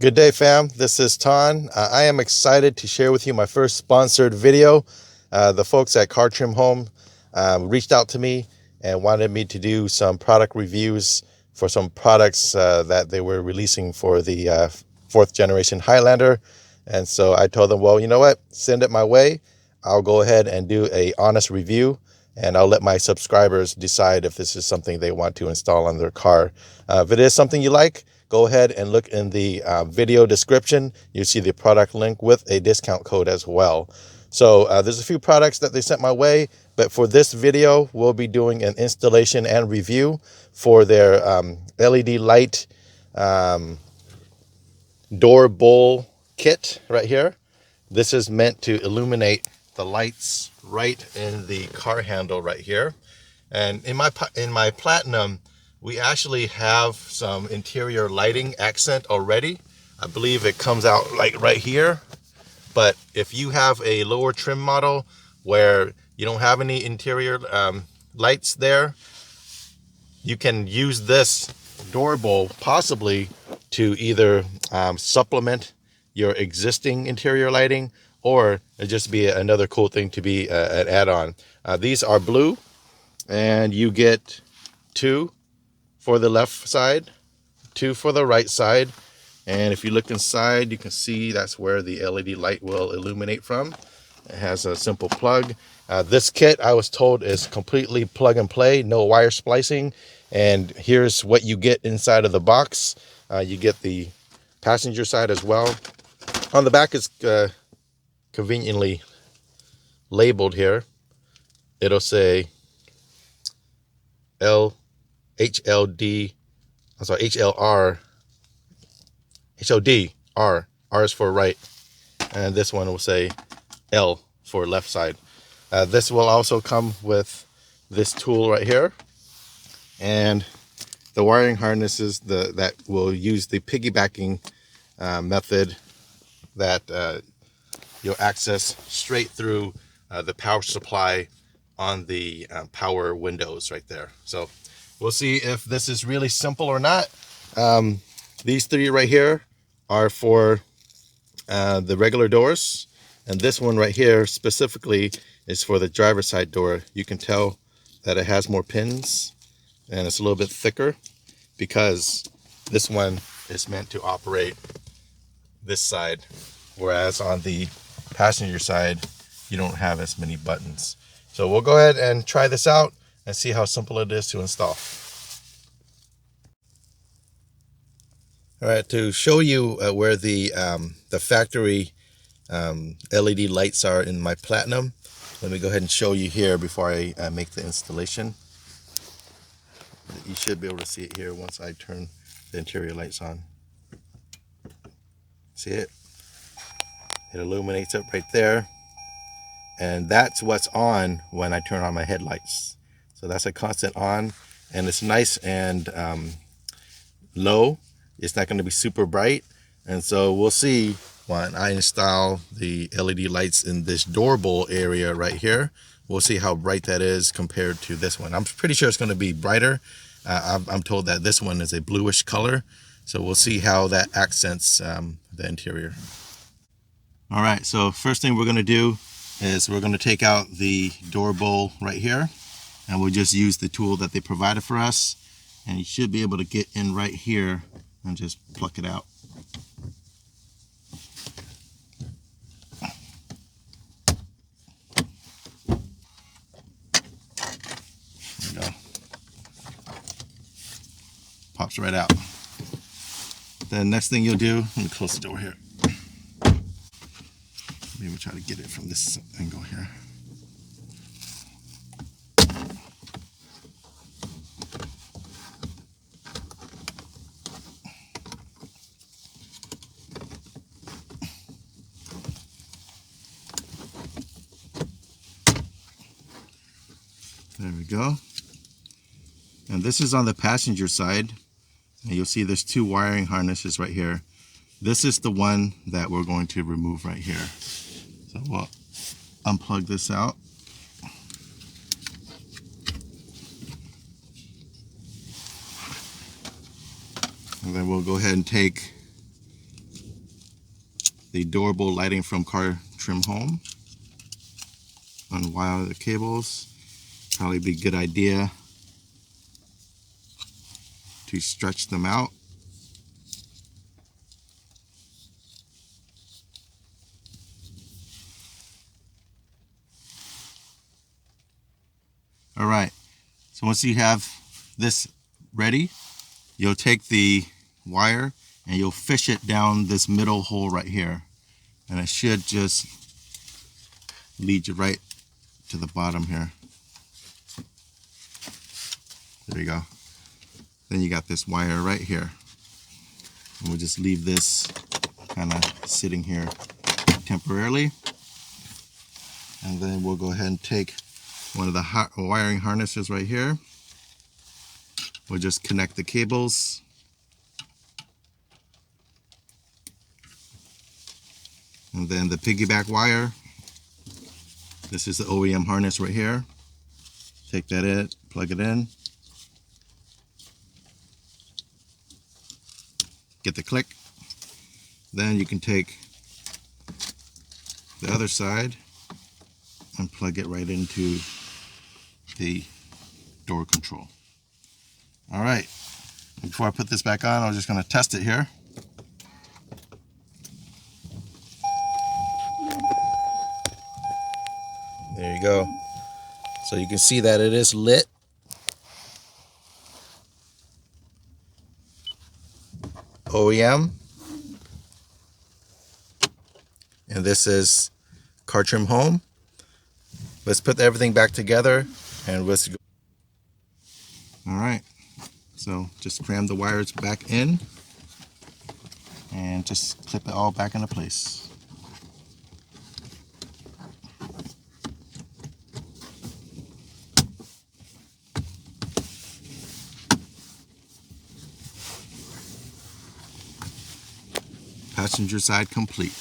Good day, fam. This is Tan. I am excited to share with you my first sponsored video. The folks at CarTrimHome reached out to me and wanted me to do some product reviews for some products that they were releasing for the fourth generation Highlander. And so I told them, well, you know what? Send it my way. I'll go ahead and do a honest review, and I'll let my subscribers decide if this is something they want to install on their car. If it is something you like, go ahead and look in the video description. You see the product link with a discount code as well. So there's a few products that they sent my way, but for this video, we'll be doing an installation and review for their LED light door bowl kit right here. This is meant to illuminate the lights right in the car handle right here. And in my Platinum, we actually have some interior lighting accent already. I believe it comes out like right here. But if you have a lower trim model where you don't have any interior lights there, you can use this door bowl possibly to either supplement your existing interior lighting, or it just be another cool thing to be an add-on. These are blue, and you get 2 for the left side, 2 for the right side. And if you look inside, you can see that's where the LED light will illuminate from. It has a simple plug. This kit, I was told, is completely plug and play, no wire splicing. And here's what you get inside of the box. You get the passenger side as well. On the back is conveniently labeled here. It'll say HLD, I'm sorry, HLR, HOD, R is for right, and this one will say L for left side. This will also come with this tool right here, and the wiring harnesses that will use the piggybacking method that you'll access straight through the power supply on the power windows right there. So we'll see if this is really simple or not. These 3 right here are for the regular doors, and this one right here specifically is for the driver's side door. You can tell that it has more pins and it's a little bit thicker because this one is meant to operate this side, whereas on the passenger side you don't have as many buttons. So we'll go ahead and try this out and see how simple it is to install. All right, to show you where the factory LED lights are in my Platinum, let me go ahead and show you here before I make the installation. You should be able to see it here once I turn the interior lights on. See it? It illuminates it right there. And that's what's on when I turn on my headlights. So that's a constant on, and it's nice and low. It's not going to be super bright. And so we'll see when I install the LED lights in this door bowl area right here. We'll see how bright that is compared to this one. I'm pretty sure it's going to be brighter. I'm told that this one is a bluish color. So we'll see how that accents the interior. All right, so first thing we're going to do is we're going to take out the door bowl right here, and we'll just use the tool that they provided for us, and you should be able to get in right here and just pluck it out. There we go. Pops right out. The next thing you'll do, let me close the door here. Maybe try to get it from this angle here. There we go. And this is on the passenger side. And you'll see there's 2 wiring harnesses right here. This is the one that we're going to remove right here. So we'll unplug this out. And then we'll go ahead and take the durable lighting from CarTrimHome. Unwire the cables. Probably be a good idea to stretch them out. All right, so once you have this ready, you'll take the wire and you'll fish it down this middle hole right here, and it should just lead you right to the bottom here. There you go. Then you got this wire right here, and we'll just leave this kind of sitting here temporarily, and then we'll go ahead and take one of the wiring harnesses right here. We'll just connect the cables. And then the piggyback wire. This is the OEM harness right here. Take that in, plug it in. Get the click. Then you can take the other side and plug it right into the door control. All right, before I put this back on, I'm just going to test it here. There you go. So you can see that it is lit. OEM. And this is CarTrimHome. Let's put everything back together and let's go. All right, so just cram the wires back in and just clip it all back into place. Passenger side complete.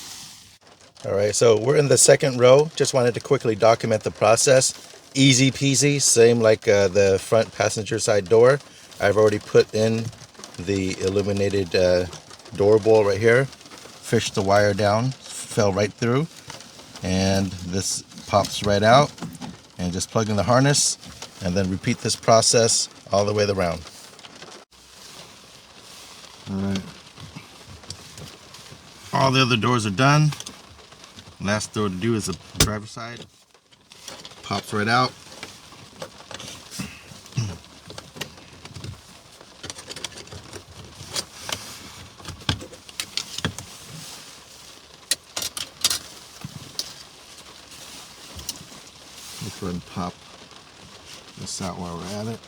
All right, so we're in the second row. Just wanted to quickly document the process. Easy peasy, same like the front passenger side door. I've already put in the illuminated door bowl right here. Fished the wire down, fell right through, and this pops right out. And just plug in the harness, and then repeat this process all the way around. All right. All the other doors are done. Last door to do is the driver's side. Pops right out. Let's go ahead and pop this out while we're at it.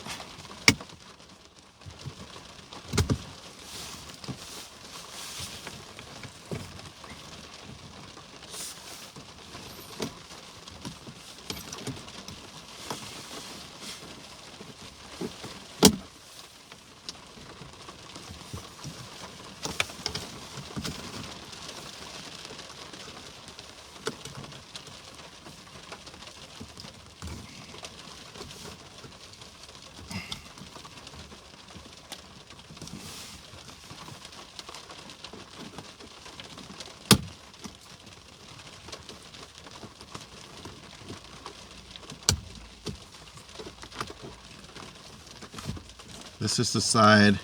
This is the side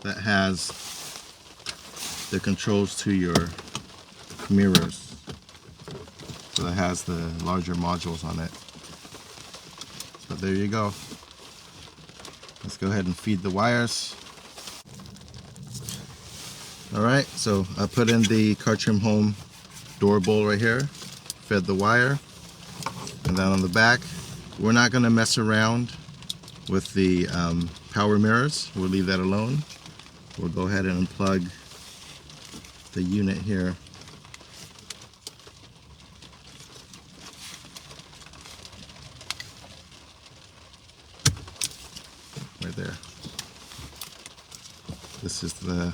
that has the controls to your mirrors. So it has the larger modules on it. So there you go. Let's go ahead and feed the wires. Alright, so I put in the CarTrimHome door bowl right here, fed the wire, and then on the back, we're not going to mess around with the power mirrors. We'll leave that alone. We'll go ahead and unplug the unit here. Right there. This is the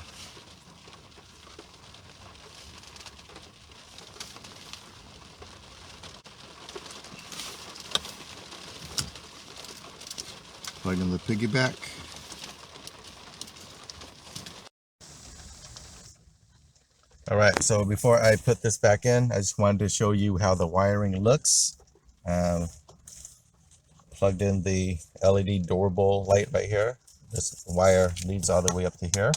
plug in the piggyback. All right, so before I put this back in, I just wanted to show you how the wiring looks. Plugged in the LED doorbell light right here. This wire leads all the way up to here.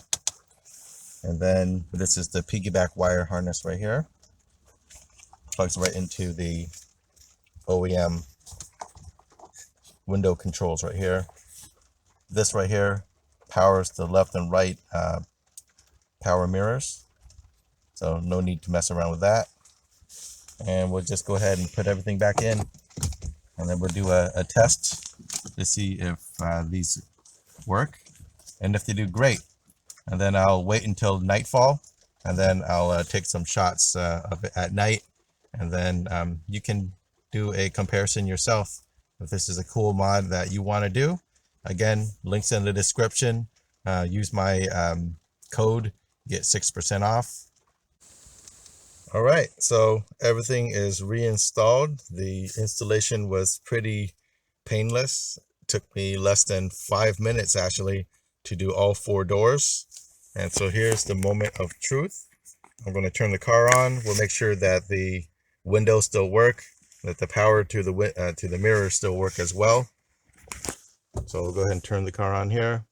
And then this is the piggyback wire harness right here. Plugs right into the OEM window controls right here. This right here powers the left and right power mirrors. So no need to mess around with that. And we'll just go ahead and put everything back in. And then we'll do a test to see if these work. And if they do, great. And then I'll wait until nightfall. And then I'll take some shots of it at night. And then you can do a comparison yourself. If this is a cool mod that you want to do, again, links in the description. Use my code, get 6% off. All right, so everything is reinstalled. The installation was pretty painless. It took me less than 5 minutes actually to do all 4 doors. And so here's the moment of truth. I'm going to turn the car on. We'll make sure that the windows still work, that the power to the mirrors still work as well. So we'll go ahead and turn the car on here.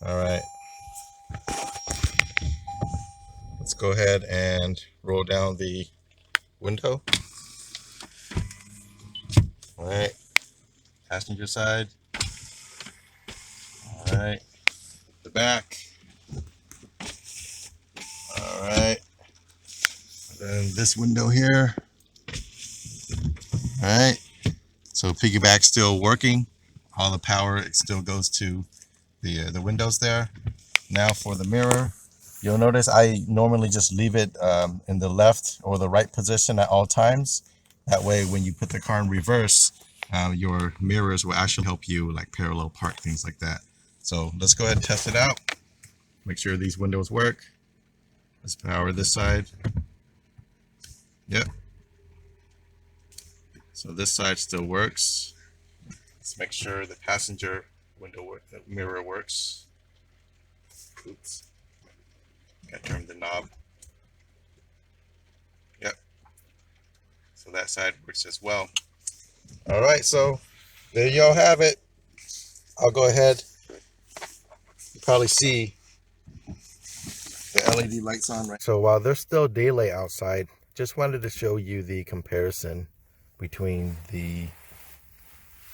All right. Let's go ahead and roll down the window. All right. Passenger side. All right. The back. All right. Then this window here. All right. So piggyback still working. All the power, it still goes to the windows there. Now for the mirror. You'll notice I normally just leave it in the left or the right position at all times. That way, when you put the car in reverse, your mirrors will actually help you like parallel park, things like that. So let's go ahead and test it out. Make sure these windows work. Let's power this side. Yep. So this side still works. Let's make sure the passenger mirror works. Oops. Gotta turn the knob. Yep. So that side works as well. All right, so there y'all have it. I'll go ahead. You probably see the LED lights on right. So while there's still daylight outside, just wanted to show you the comparison between the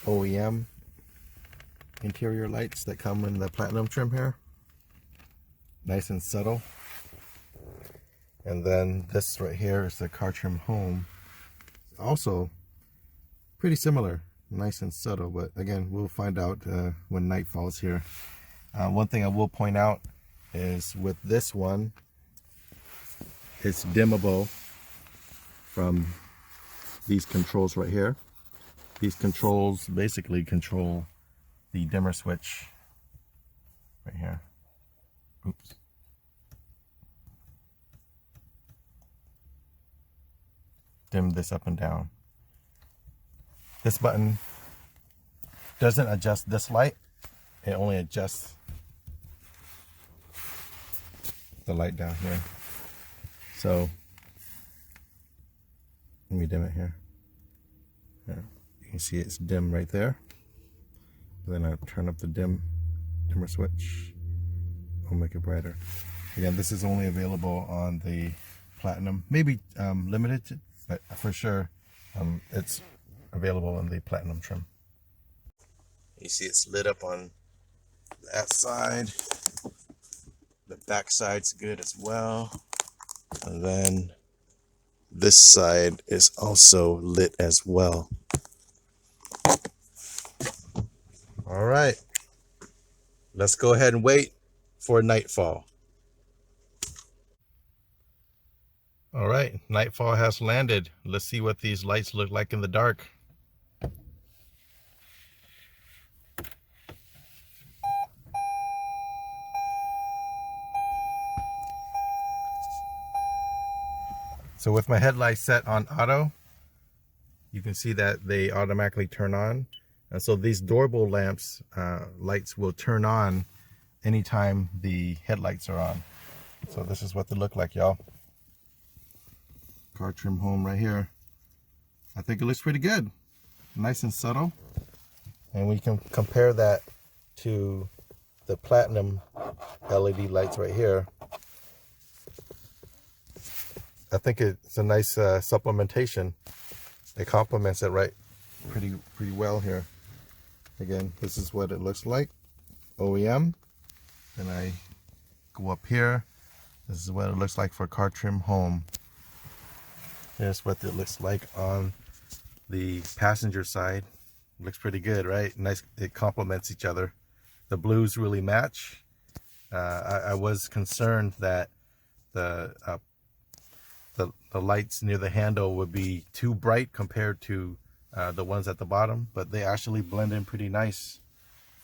OEM interior lights that come in the platinum trim here. Nice and subtle. And then this right here is the CarTrimHome. Also pretty similar, nice and subtle, but again, we'll find out when night falls here. One thing I will point out is with this one, it's dimmable from these controls right here. These controls basically control the dimmer switch right here. Oops. Dim this up and down. This button doesn't adjust this light. It only adjusts the light down here. So let me dim it here. Yeah, you can see it's dim right there. Then I turn up the dimmer switch. I'll make it brighter. Again, this is only available on the platinum, maybe limited, but for sure it's available on the platinum trim. You see it's lit up on that side. The back side's good as well. And then this side is also lit as well. All right, let's go ahead and wait for nightfall. All right, nightfall has landed. Let's see what these lights look like in the dark. So with my headlights set on auto, you can see that they automatically turn on. And so these doorbell lamps, lights will turn on anytime the headlights are on. So this is what they look like, y'all. CarTrimHome right here. I think it looks pretty good. Nice and subtle. And we can compare that to the platinum LED lights right here. I think it's a nice supplementation. It complements it right pretty well here. Again, this is what it looks like, OEM. And I go up here. This is what it looks like for CarTrimHome. Here's what it looks like on the passenger side. Looks pretty good, right? Nice. It complements each other. The blues really match. I was concerned that the lights near the handle would be too bright compared to the ones at the bottom, but they actually blend in pretty nice.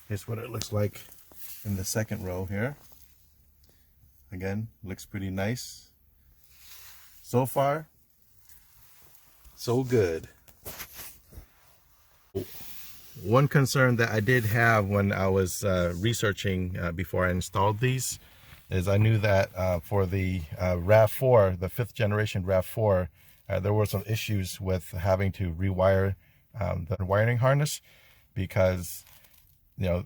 Here's what it looks like in the second row here. Again, looks pretty nice. So far, so good. One concern that I did have when I was researching before I installed these is I knew that for the RAV4, the 5th generation RAV4, there were some issues with having to rewire the wiring harness, because, you know,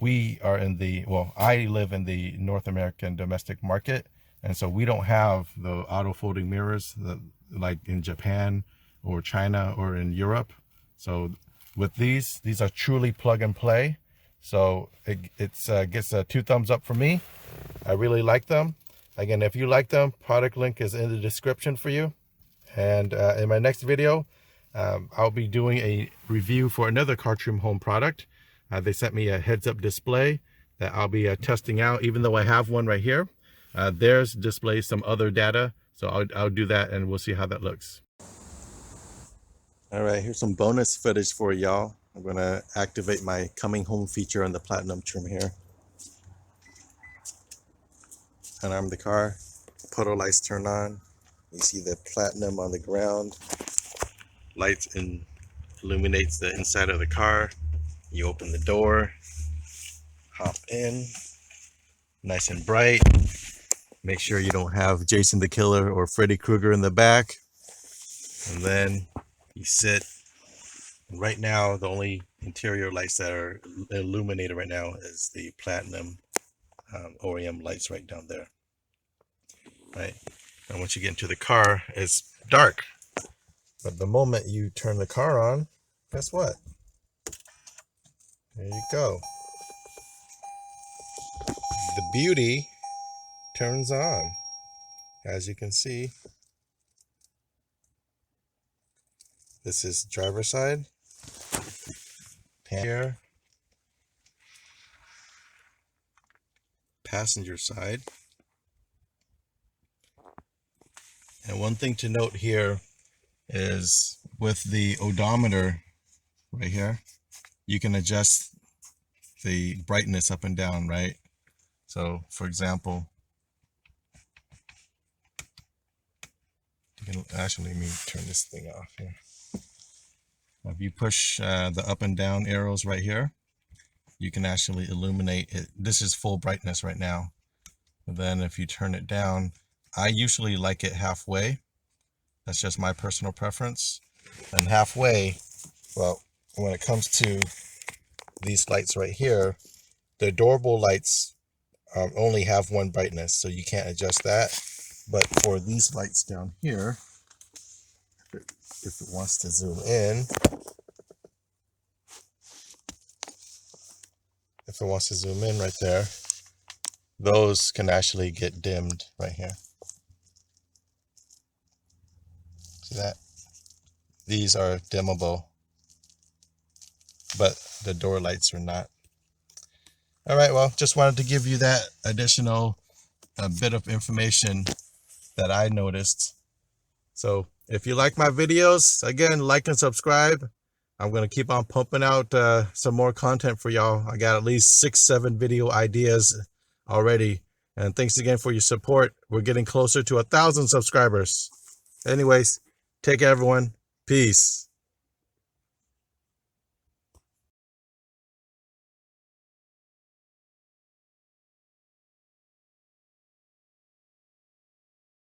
we are in the, well, I live in the North American domestic market, and so we don't have the auto folding mirrors like in Japan or China or in Europe. So with these are truly plug and play. So it gets 2 thumbs up for me. I really like them. Again, if you like them, product link is in the description for you. And in my next video, I'll be doing a review for another CarTrimHome product. They sent me a heads-up display that I'll be testing out, even though I have one right here. Theirs displays some other data, so I'll do that and we'll see how that looks. All right, here's some bonus footage for y'all. I'm gonna activate my coming home feature on the platinum trim here. Unarm the car, puddle lights turn on. You see the platinum on the ground. Lights illuminates the inside of the car. You open the door, hop in, nice and bright. Make sure you don't have Jason the Killer or Freddy Krueger in the back. And then you sit. Right now, the only interior lights that are illuminated right now is the platinum OEM lights right down there. Right, and once you get into the car, it's dark. But the moment you turn the car on, guess what? There you go. The beauty turns on, as you can see. This is driver's side. Here. Passenger side. And one thing to note here is with the odometer right here, you can adjust the brightness up and down, right? So for example, you can actually, let me turn this thing off here. If you push the up and down arrows right here, you can actually illuminate it. This is full brightness right now. And then if you turn it down, I usually like it halfway. That's just my personal preference. And halfway, well, when it comes to these lights right here, the adorable lights only have one brightness, so you can't adjust that. But for these lights down here, if it wants to zoom in, right there, those can actually get dimmed right here. See that? These are dimmable, but the door lights are not. All right, well, just wanted to give you that additional bit of information that I noticed. So if you like my videos, again, like and subscribe. I'm going to keep on pumping out some more content for y'all. I got at least 6-7 video ideas already. And thanks again for your support. We're getting closer to 1,000 subscribers. Anyways, take care, everyone. Peace.